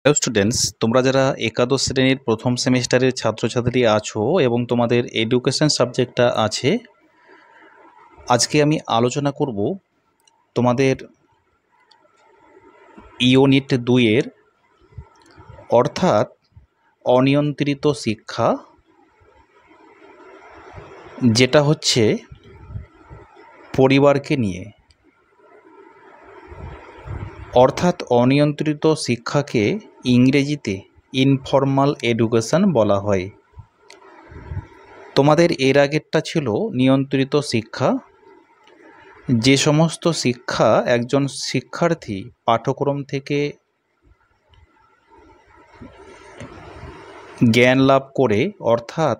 Hello students, তোমরা যারা একাদশ শ্রেণীর প্রথম সেমিস্টারের ছাত্রছাত্রী আছো এবং তোমাদের এডুকেশন সাবজেক্টটা আছে, আজকে আমি আলোচনা করব তোমাদের ইউনিট 2-এর অর্থাৎ অনিয়ন্ত্রিত শিক্ষা, যেটা হচ্ছে পরিবারকে নিয়ে। অর্থাৎ অনিয়ন্ত্রিত শিক্ষাকে ইংরেজিতে ইনফর্মাল এডুকেশন বলা হয়। তোমাদের এর আগেরটা ছিল নিয়ন্ত্রিত শিক্ষা, যে সমস্ত শিক্ষা একজন শিক্ষার্থী পাঠ্যক্রম থেকে জ্ঞান লাভ করে, অর্থাৎ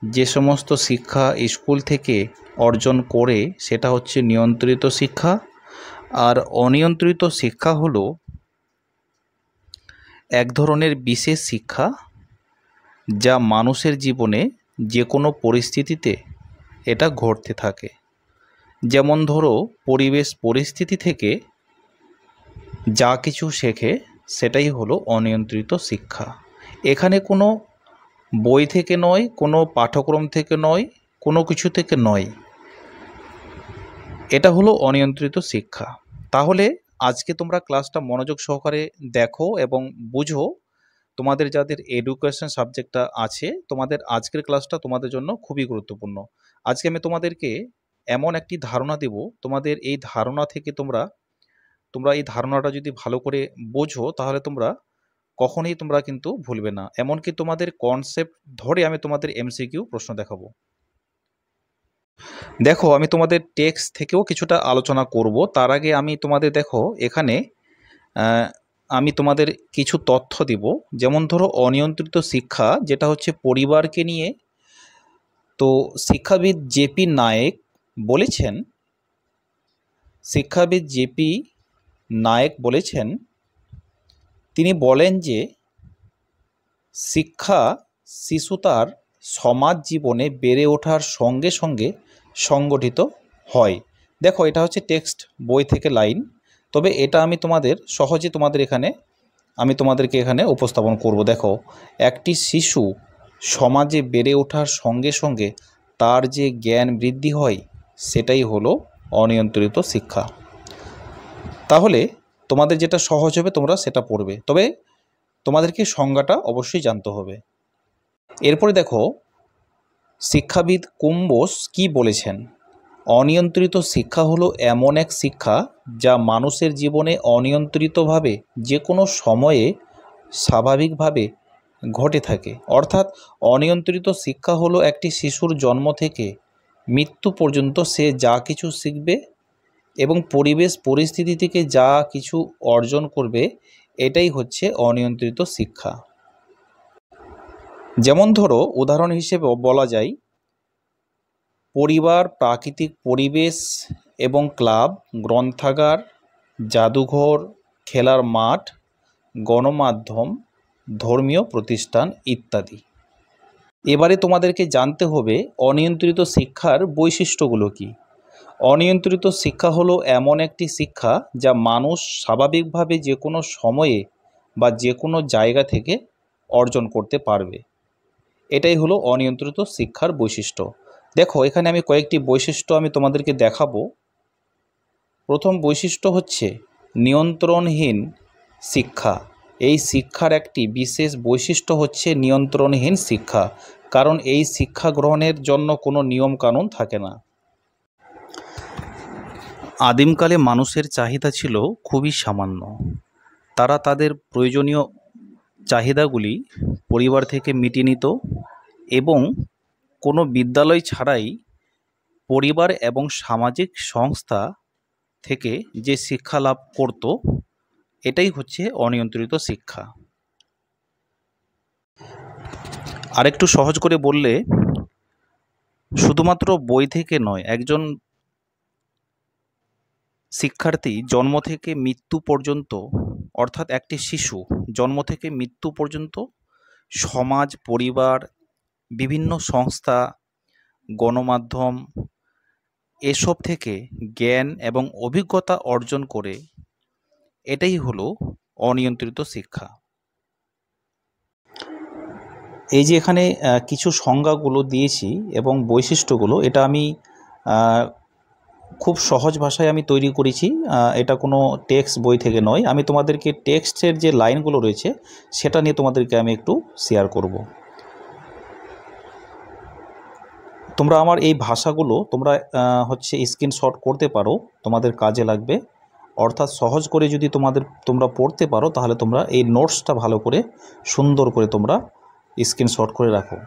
যে সমস্ত শিক্ষা স্কুল থেকে অর্জন করে সেটা হচ্ছে নিয়ন্ত্রিত শিক্ষা। আর অনিয়ন্ত্রিত শিক্ষা হলো এক ধরনের বিশেষ শিক্ষা যা মানুষের জীবনে যে কোনো পরিস্থিতিতে এটা ঘটতে থাকে। যেমন ধরো, পরিবেশ পরিস্থিতি থেকে যা কিছু শেখে সেটাই হলো অনিয়ন্ত্রিত শিক্ষা। এখানে কোনো বই থেকে নয়, কোনো পাঠ্যক্রম থেকে নয়, কোনো কিছু থেকে নয়, এটা হলো অনিয়ন্ত্রিত শিক্ষা। তাহলে আজকে তোমরা ক্লাসটা মনোযোগ সহকারে দেখো এবং বুঝো। তোমাদের যাদের এডুকেশন সাবজেক্টটা আছে, তোমাদের আজকের ক্লাসটা তোমাদের জন্য খুবই গুরুত্বপূর্ণ। আজকে আমি তোমাদেরকে এমন একটি ধারণা দেব, তোমাদের এই ধারণা থেকে তোমরা এই ধারণাটা যদি ভালো করে বোঝো তাহলে কখনোই তোমরা কিন্তু ভুলবে না। এমনকি তোমাদের কনসেপ্ট ধরে আমি তোমাদের এমসিকিউ প্রশ্ন দেখাবো। দেখো, আমি তোমাদের টেক্সট থেকেও কিছুটা আলোচনা করব। তার আগে আমি তোমাদের দেখো এখানে আমি তোমাদের কিছু তথ্য দিব। যেমন ধরো, অনিয়ন্ত্রিত শিক্ষা যেটা হচ্ছে পরিবারকে নিয়ে। তো শিক্ষাবিদ জেপি নায়েক বলেছেন, তিনি বলেন যে শিক্ষা শিশু তার সমাজ জীবনে বেড়ে ওঠার সঙ্গে সঙ্গে সংগঠিত হয়। দেখো, এটা হচ্ছে টেক্সট বই থেকে লাইন, তবে এটা আমি তোমাদের সহজে তোমাদেরকে এখানে উপস্থাপন করব। দেখো, একটি শিশু সমাজে বেড়ে ওঠার সঙ্গে সঙ্গে তার যে জ্ঞান বৃদ্ধি হয় সেটাই হলো অনিয়ন্ত্রিত শিক্ষা। তাহলে তোমাদের যেটা সহজ হবে তোমরা সেটা পড়বে, তবে তোমাদেরকে সংজ্ঞাটা অবশ্যই জানতে হবে। এরপরে দেখো, শিক্ষাবিদ কুম্বোস কি বলেছেন। অনিয়ন্ত্রিত শিক্ষা হলো এমন এক শিক্ষা যা মানুষের জীবনে অনিয়ন্ত্রিতভাবে যে কোনো সময়ে স্বাভাবিকভাবে ঘটে থাকে। অর্থাৎ অনিয়ন্ত্রিত শিক্ষা হলো একটি শিশুর জন্ম থেকে মৃত্যু পর্যন্ত সে যা কিছু শিখবে এবং পরিবেশ পরিস্থিতি থেকে যা কিছু অর্জন করবে, এটাই হচ্ছে অনিয়ন্ত্রিত শিক্ষা। যেমন ধরো, উদাহরণ হিসেবে বলা যায় পরিবার, প্রাকৃতিক পরিবেশ এবং ক্লাব, গ্রন্থাগার, জাদুঘর, খেলার মাঠ, গণমাধ্যম, ধর্মীয় প্রতিষ্ঠান ইত্যাদি। এবারে তোমাদেরকে জানতে হবে অনিয়ন্ত্রিত শিক্ষার বৈশিষ্ট্যগুলো কী। অনিয়ন্ত্রিত শিক্ষা হলো এমন একটি শিক্ষা যা মানুষ স্বাভাবিকভাবে যে কোনো সময়ে বা যে কোনো জায়গা থেকে অর্জন করতে পারবে। এটাই হলো অনিয়ন্ত্রিত শিক্ষার বৈশিষ্ট্য। দেখো, এখানে আমি কয়েকটি বৈশিষ্ট্য আমি তোমাদেরকে দেখাবো। প্রথম বৈশিষ্ট্য হচ্ছে নিয়ন্ত্রণহীন শিক্ষা। এই শিক্ষার একটি বিশেষ বৈশিষ্ট্য হচ্ছে নিয়ন্ত্রণহীন শিক্ষা, কারণ এই শিক্ষা গ্রহণের জন্য কোনো নিয়মকানুন থাকে না। আদিমকালে মানুষের চাহিদা ছিল খুবই সামান্য। তারা তাদের প্রয়োজনীয় চাহিদাগুলি পরিবার থেকে মিটিয়ে নিত এবং কোনো বিদ্যালয় ছাড়াই পরিবার এবং সামাজিক সংস্থা থেকে যে শিক্ষা লাভ করত, এটাই হচ্ছে অনিয়ন্ত্রিত শিক্ষা। আরেকটু সহজ করে বললে, শুধুমাত্র বই থেকে নয়, একজন শিক্ষার্থী জন্ম থেকে মৃত্যু পর্যন্ত, অর্থাৎ একটি শিশু জন্ম থেকে মৃত্যু পর্যন্ত সমাজ, পরিবার, বিভিন্ন সংস্থা, গণমাধ্যম এসব থেকে জ্ঞান এবং অভিজ্ঞতা অর্জন করে, এটাই হলো অনিয়ন্ত্রিত শিক্ষা। এই যে এখানে কিছু সংজ্ঞাগুলো দিয়েছি এবং বৈশিষ্ট্যগুলো, এটা আমি খুব সহজ ভাষায় আমি তৈরি করেছি। এটা কোনো টেক্সট বই থেকে নয়। আমি তোমাদেরকে টেক্সটের যে লাইনগুলো রয়েছে সেটা নিয়ে তোমাদেরকে আমি একটু শেয়ার করব। তোমরা আমার এই ভাষাগুলো তোমরা হচ্ছে স্ক্রিনশট করতে পারো, তোমাদের কাজে লাগবে। অর্থাৎ সহজ করে যদি তোমরা পড়তে পারো তাহলে তোমরা এই নোটসটা ভালো করে সুন্দর করে তোমরা স্ক্রিনশট করে রাখো।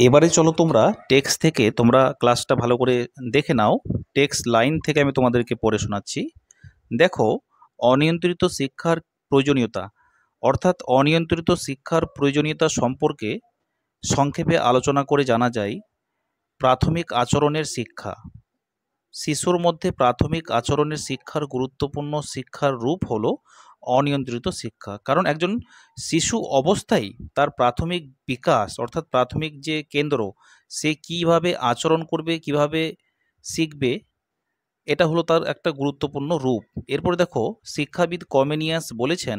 এবারে চলো তোমরা টেক্সট থেকে তোমরা ক্লাসটা ভালো করে দেখে নাও। টেক্সট লাইন থেকে আমি তোমাদেরকে পড়ে শোনাচ্ছি। দেখো, অনিয়ন্ত্রিত শিক্ষার প্রয়োজনীয়তা, অর্থাৎ অনিয়ন্ত্রিত শিক্ষার প্রয়োজনীয়তা সম্পর্কে সংক্ষেপে আলোচনা করে জানা যায়। প্রাথমিক আচরণের শিক্ষা। শিশুর মধ্যে প্রাথমিক আচরণের শিক্ষার গুরুত্বপূর্ণ শিক্ষার রূপ হলো অনিয়ন্ত্রিত শিক্ষা। কারণ একজন শিশু অবস্থায় তার প্রাথমিক বিকাশ, অর্থাৎ প্রাথমিক যে কেন্দ্র, সে কিভাবে আচরণ করবে, কিভাবে শিখবে, এটা হলো তার একটা গুরুত্বপূর্ণ রূপ। এরপরে দেখো, শিক্ষাবিদ কমেনিয়াস বলেছেন,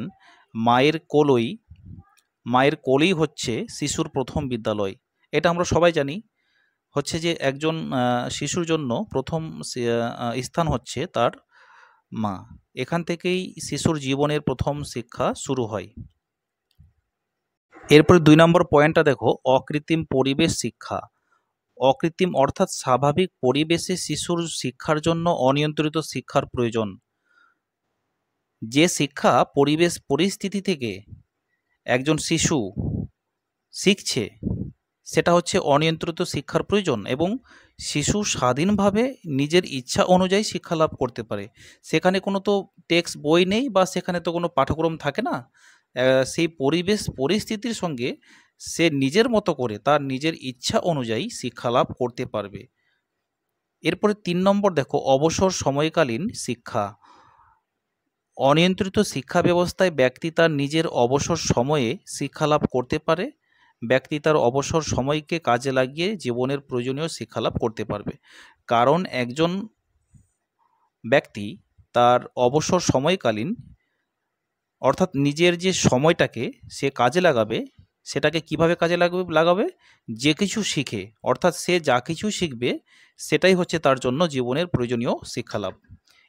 মায়ের কোলেই হচ্ছে শিশুর প্রথম বিদ্যালয়। এটা আমরা সবাই জানি, হচ্ছে যে একজন শিশুর জন্য প্রথম স্থান হচ্ছে তার মা। এখান থেকেই শিশুর জীবনের প্রথম শিক্ষা শুরু হয়। এরপরে 2 নম্বর পয়েন্টটা দেখো, অকৃত্রিম পরিবেশ শিক্ষা। অকৃত্রিম অর্থাৎ স্বাভাবিক পরিবেশে শিশুর শিক্ষার জন্য অনিয়ন্ত্রিত শিক্ষার প্রয়োজন। যে শিক্ষা পরিবেশ পরিস্থিতি থেকে একজন শিশু শিখছে সেটা হচ্ছে অনিয়ন্ত্রিত শিক্ষার প্রয়োজন, এবং শিশু স্বাধীনভাবে নিজের ইচ্ছা অনুযায়ী শিক্ষা লাভ করতে পারে। সেখানে কোনো তো টেক্সট বই নেই বা সেখানে তো কোনো পাঠ্যক্রম থাকে না। সেই পরিবেশ পরিস্থিতির সঙ্গে সে নিজের মতো করে তার নিজের ইচ্ছা অনুযায়ী শিক্ষা লাভ করতে পারবে। এরপরে 3 নম্বর দেখো, অবসর সময়কালীন শিক্ষা। অনিয়ন্ত্রিত শিক্ষা ব্যবস্থায় ব্যক্তি তার নিজের অবসর সময়ে শিক্ষা লাভ করতে পারে। ব্যক্তি তার অবসর সময়কে কাজে লাগিয়ে জীবনের প্রয়োজনীয় শিক্ষা লাভ করতে পারবে। কারণ একজন ব্যক্তি তার অবসর সময়কালীন, অর্থাৎ নিজের যে সময়টাকে সে কাজে লাগাবে, সেটাকে কিভাবে কাজে লাগাবে, যে কিছু শিখে, অর্থাৎ সে যা কিছু শিখবে সেটাই হচ্ছে তার জন্য জীবনের প্রয়োজনীয় শিক্ষা লাভ।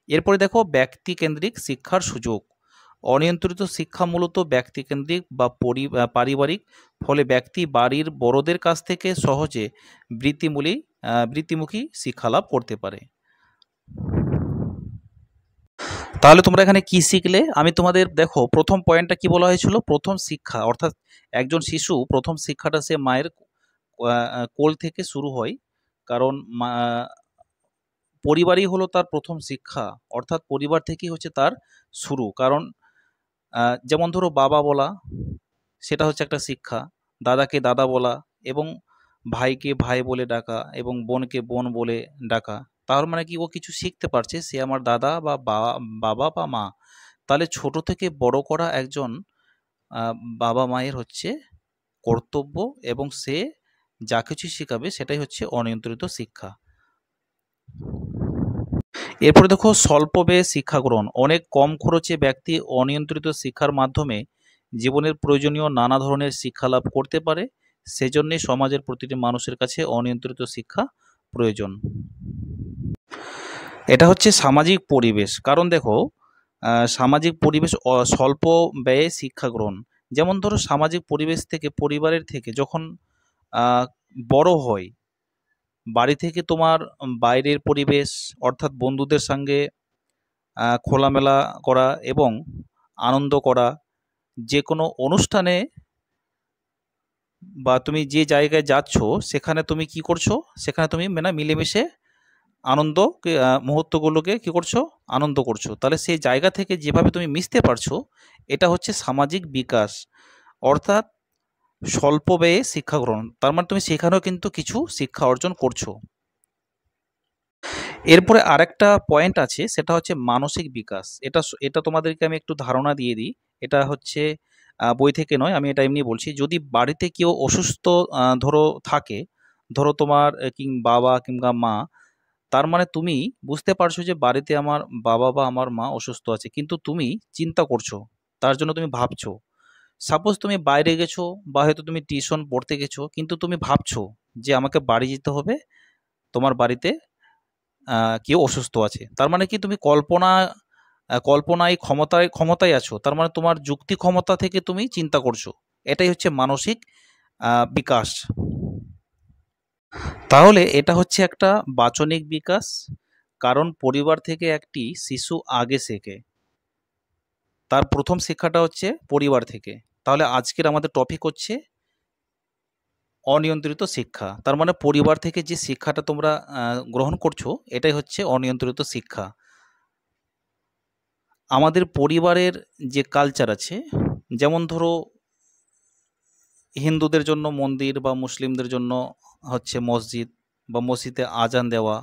এরপরে দেখো, ব্যক্তিকেন্দ্রিক শিক্ষার সুযোগ। অনিয়ন্ত্রিত শিক্ষা মূলত ব্যক্তিকেন্দ্রিক বা পারিবারিক, ফলে ব্যক্তি বাড়ির বড়দের কাছ থেকে সহজে বৃত্তিমুখী শিক্ষা লাভ করতে পারে। তাহলে তোমরা এখানে কি শিখলে? আমি তোমাদের দেখো, প্রথম পয়েন্টটা কি বলা হয়েছিল, প্রথম শিক্ষা, অর্থাৎ একজন শিশু প্রথম শিক্ষাটা সে মায়ের কোল থেকে শুরু হয়। কারণ পরিবারই হলো তার প্রথম শিক্ষা, অর্থাৎ পরিবার থেকেই হচ্ছে তার শুরু। কারণ যেমন ধরো বাবা বলা, সেটা হচ্ছে একটা শিক্ষা। দাদাকে দাদা বলা, এবং ভাইকে ভাই বলে ডাকা, এবং বোনকে বোন বলে ডাকা, তার মানে কি ও কিছু শিখতে পারছে, সে আমার দাদা বা বাবা বা মা। তাহলে ছোট থেকে বড় করা একজন বাবা মায়ের হচ্ছে কর্তব্য, এবং সে যা কিছু শেখাবে সেটাই হচ্ছে অনিয়ন্ত্রিত শিক্ষা। এরপরে দেখো, স্বল্প ব্যয়ে শিক্ষা গ্রহণ। অনেক কম খরচে ব্যক্তি অনিয়ন্ত্রিত শিক্ষার মাধ্যমে জীবনের প্রয়োজনীয় নানা ধরনের শিক্ষা লাভ করতে পারে। সেজন্যই সমাজের প্রতিটি মানুষের কাছে অনিয়ন্ত্রিত শিক্ষা প্রয়োজন। এটা হচ্ছে সামাজিক পরিবেশ। কারণ দেখো, সামাজিক পরিবেশ স্বল্প ব্যয়ে শিক্ষা গ্রহণ। যেমন ধরো, সামাজিক পরিবেশ থেকে, পরিবারের থেকে যখন বড় হয়, বাড়ি থেকে তোমার বাইরের পরিবেশ, অর্থাৎ বন্ধুদের সঙ্গে খোলামেলা করা এবং আনন্দ করা, যে কোনো অনুষ্ঠানে বা তুমি যে জায়গায় যাচ্ছ সেখানে তুমি কি করছো, সেখানে তুমি মিলেমিশে আনন্দ মুহূর্তগুলোকে কি করছো, আনন্দ করছো। তাহলে সেই জায়গা থেকে যেভাবে তুমি মিশতে পারছো, এটা হচ্ছে সামাজিক বিকাশ, অর্থাৎ স্বল্প ব্যয়ে শিক্ষা গ্রহণ। তার মানে তুমি সেখানেও কিন্তু কিছু শিক্ষা অর্জন করছো। এরপরে আরেকটা পয়েন্ট আছে, সেটা হচ্ছে মানসিক বিকাশ। এটা তোমাদেরকে আমি একটু ধারণা দিয়ে দিই। এটা হচ্ছে বই থেকে নয়, আমি এটা এমনি বলছি। যদি বাড়িতে কেউ অসুস্থ ধরো থাকে, ধরো তোমার বাবা কিংবা মা, তার মানে তুমি বুঝতে পারছো যে বাড়িতে আমার বাবা বা আমার মা অসুস্থ আছে, কিন্তু তুমি চিন্তা করছো, তার জন্য তুমি ভাবছো। সাপোজ তুমি বাইরে গেছো বা হয়তো তুমি টিউশন পড়তে গেছো, কিন্তু তুমি ভাবছো যে আমাকে বাড়ি যেতে হবে, তোমার বাড়িতে কেউ অসুস্থ আছে। তার মানে কি তুমি কল্পনায় ক্ষমতায় ক্ষমতায় আছো, তার মানে তোমার যুক্তি ক্ষমতা থেকে তুমি চিন্তা করছো। এটাই হচ্ছে মানসিক বিকাশ। তাহলে এটা হচ্ছে একটা বাচনিক বিকাশ, কারণ পরিবার থেকে একটি শিশু আগে শেখে, তার প্রথম শিক্ষাটা হচ্ছে পরিবার থেকে। তাহলে আজকের আমাদের টপিক হচ্ছে অনিয়ন্ত্রিত শিক্ষা। তার মানে পরিবার থেকে যে শিক্ষাটা তোমরা গ্রহণ করছো, এটাই হচ্ছে অনিয়ন্ত্রিত শিক্ষা। আমাদের পরিবারের যে কালচার আছে, যেমন ধরো হিন্দুদের জন্য মন্দির বা মুসলিমদের জন্য হচ্ছে মসজিদ, বা মসজিদে আজান দেওয়া,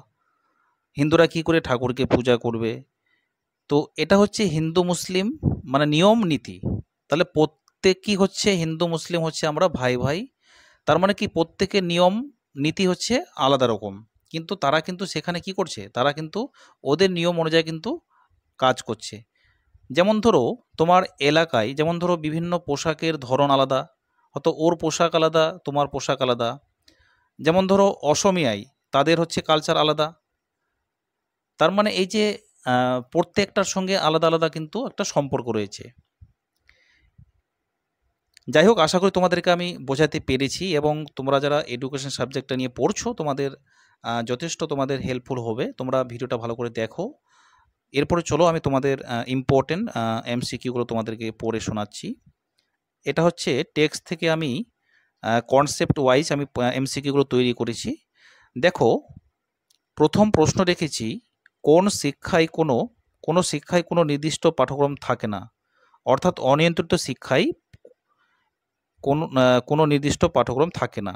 হিন্দুরা কি করে ঠাকুরকে পূজা করবে, তো এটা হচ্ছে হিন্দু মুসলিম মানে নিয়ম নীতি। তাহলে প্রত্যেকই হচ্ছে হিন্দু মুসলিম হচ্ছে আমরা ভাই ভাই। তার মানে কি প্রত্যেকের নিয়ম নীতি হচ্ছে আলাদা রকম, কিন্তু তারা কিন্তু সেখানে কি করছে, তারা কিন্তু ওদের নিয়ম অনুযায়ী কিন্তু কাজ করছে। যেমন ধরো তোমার এলাকায়, যেমন ধরো বিভিন্ন পোশাকের ধরন আলাদা, হয়তো ওর পোশাক আলাদা, তোমার পোশাক আলাদা। যেমন ধরো অসমিয়ায়, তাদের হচ্ছে কালচার আলাদা। তার মানে এই যে প্রত্যেকটার সঙ্গে আলাদা আলাদা কিন্তু একটা সম্পর্ক রয়েছে। যাই হোক, আশা করি তোমাদেরকে আমি বোঝাতে পেরেছি, এবং তোমরা যারা এডুকেশন সাবজেক্টটা নিয়ে পড়ছো, তোমাদের যথেষ্ট তোমাদের হেল্পফুল হবে। তোমরা ভিডিওটা ভালো করে দেখো। এরপরে চলো আমি তোমাদের ইম্পর্টেন্ট এমসিকিউগুলো তোমাদেরকে পড়ে শোনাচ্ছি। এটা হচ্ছে টেক্সট থেকে আমি কনসেপ্ট ওয়াইজ আমি এমসিকিউগুলো তৈরি করেছি। দেখো, প্রথম প্রশ্ন রেখেছি, কোন শিক্ষায় কোনো শিক্ষায় কোনো নির্দিষ্ট পাঠ্যক্রম থাকে না, অর্থাৎ অনিয়ন্ত্রিত শিক্ষায় কোনো নির্দিষ্ট পাঠ্যক্রম থাকে না।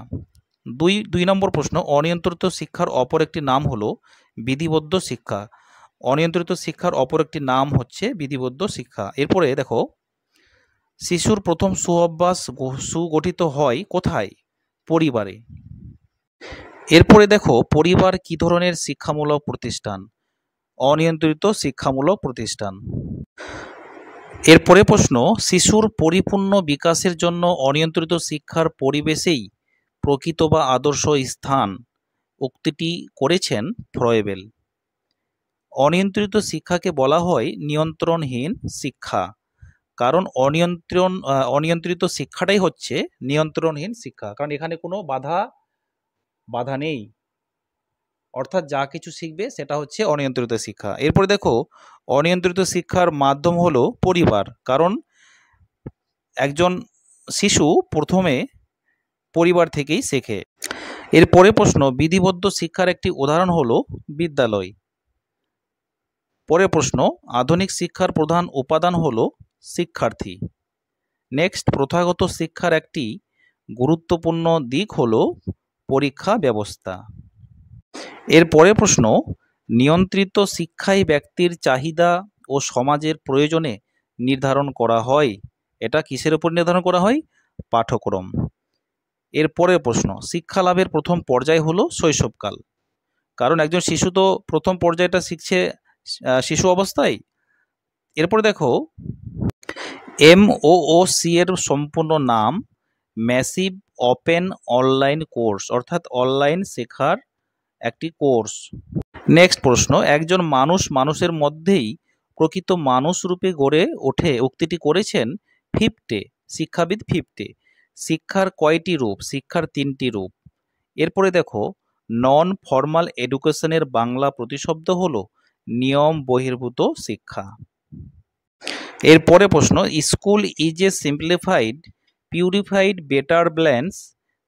দুই নম্বর প্রশ্ন, অনিয়ন্ত্রিত শিক্ষার অপর একটি নাম হলো বিধিবদ্ধ শিক্ষা। অনিয়ন্ত্রিত শিক্ষার অপর একটি নাম হচ্ছে বিধিবদ্ধ শিক্ষা। এরপরে দেখো, শিশুর প্রথম সুঅভ্যাস সুগঠিত হয় কোথায়? পরিবারে। এরপরে দেখো, পরিবার কি ধরনের শিক্ষামূলক প্রতিষ্ঠান? অনিয়ন্ত্রিত শিক্ষামূলক প্রতিষ্ঠান। এরপরে প্রশ্ন, শিশুর পরিপূর্ণ বিকাশের জন্য অনিয়ন্ত্রিত শিক্ষার পরিবেশেই প্রকৃত বা আদর্শ স্থান, উক্তিটি করেছেন ফ্রয়েবেল। অনিয়ন্ত্রিত শিক্ষাকে বলা হয় নিয়ন্ত্রণহীন শিক্ষা, কারণ অনিয়ন্ত্রিত শিক্ষাটাই হচ্ছে নিয়ন্ত্রণহীন শিক্ষা, কারণ এখানে কোনো বাধা নেই, অর্থাৎ যা কিছু শিখবে সেটা হচ্ছে অনিয়ন্ত্রিত শিক্ষা। এরপরে দেখো, অনিয়ন্ত্রিত শিক্ষার মাধ্যম হলো পরিবার, কারণ একজন শিশু প্রথমে পরিবার থেকেই শেখে। এরপরে প্রশ্ন, বিধিবদ্ধ শিক্ষার একটি উদাহরণ হলো বিদ্যালয়। পরের প্রশ্ন, আধুনিক শিক্ষার প্রধান উপাদান হলো শিক্ষার্থী। নেক্সট, প্রথাগত শিক্ষার একটি গুরুত্বপূর্ণ দিক হলো পরীক্ষা ব্যবস্থা। এরপরে প্রশ্ন, নিয়ন্ত্রিত শিক্ষাই ব্যক্তির চাহিদা ও সমাজের প্রয়োজনে নির্ধারণ করা হয়। এটা কিসের উপর নির্ধারণ করা হয়? পাঠ্যক্রম। এরপরের প্রশ্ন, শিক্ষা লাভের প্রথম পর্যায় হলো শৈশবকাল, কারণ একজন শিশু তো প্রথম পর্যায়টা শিখছে শিশু অবস্থায়। এরপরে দেখো, MOOC এর সম্পূর্ণ নাম ম্যাসিভ ওপেন অনলাইন কোর্স, অর্থাৎ অনলাইন শেখার একটি কোর্স। নেক্সট প্রশ্ন, একজন মানুষের মধ্যেই প্রকৃত মানুষ রূপে গড়ে ওঠে, উক্তিটি করেছেন ফিফটে, শিক্ষাবিদ ফিফটে। শিক্ষার কয়টি রূপ? শিক্ষার 3টি রূপ। এরপরে দেখো, নন ফর্মাল এডুকেশনের বাংলা প্রতিশব্দ হলো নিয়ম বহির্ভূত শিক্ষা। এরপরে প্রশ্ন, school is a simplified purified better balance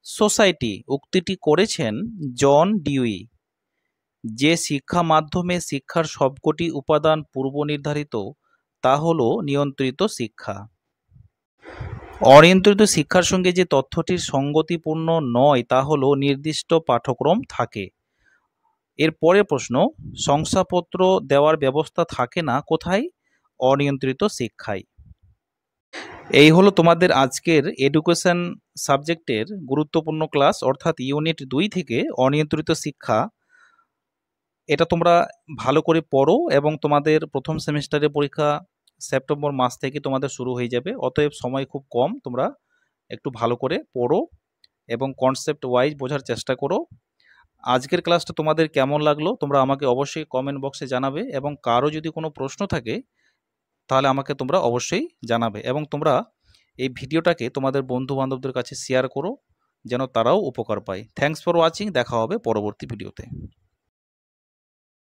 society, উক্তিটি করেছেন জন ডিউই। যে শিক্ষা মাধ্যমে শিক্ষার সবকটি উপাদান পূর্ব নির্ধারিত, তা হলো নিয়ন্ত্রিত শিক্ষা। অনিয়ন্ত্রিত শিক্ষার সঙ্গে যে তথ্যটির সঙ্গতিপূর্ণ নয়, তা হলো নির্দিষ্ট পাঠ্যক্রম থাকে। এর পরের প্রশ্ন, শংসাপত্র দেওয়ার ব্যবস্থা থাকে না কোথায়? অনিয়ন্ত্রিত শিক্ষায়। এই হলো তোমাদের আজকের এডুকেশন সাবজেক্টের গুরুত্বপূর্ণ ক্লাস, অর্থাৎ ইউনিট 2 থেকে অনিয়ন্ত্রিত শিক্ষা এটা তোমরা ভালো করে পড়ো এবং তোমাদের প্রথম সেমিস্টারের পরীক্ষা সেপ্টেম্বর মাস থেকে তোমাদের শুরু হয়ে যাবে, অতএব সময় খুব কম। তোমরা একটু ভালো করে পড়ো এবং কনসেপ্ট ওয়াইজ বোঝার চেষ্টা করো। আজকের ক্লাসটা তোমাদের কেমন লাগলো তোমরা আমাকে অবশ্যই কমেন্ট বক্সে জানাবে, এবং কারো যদি কোনো প্রশ্ন থাকে তাহলে আমাকে তোমরা অবশ্যই জানাবে, এবং তোমরা এই ভিডিওটাকে তোমাদের বন্ধু বান্ধবদের কাছে শেয়ার করো যেন তারাও উপকার পায়। থ্যাঙ্কস ফর ওয়াচিং, দেখা হবে পরবর্তী ভিডিওতে।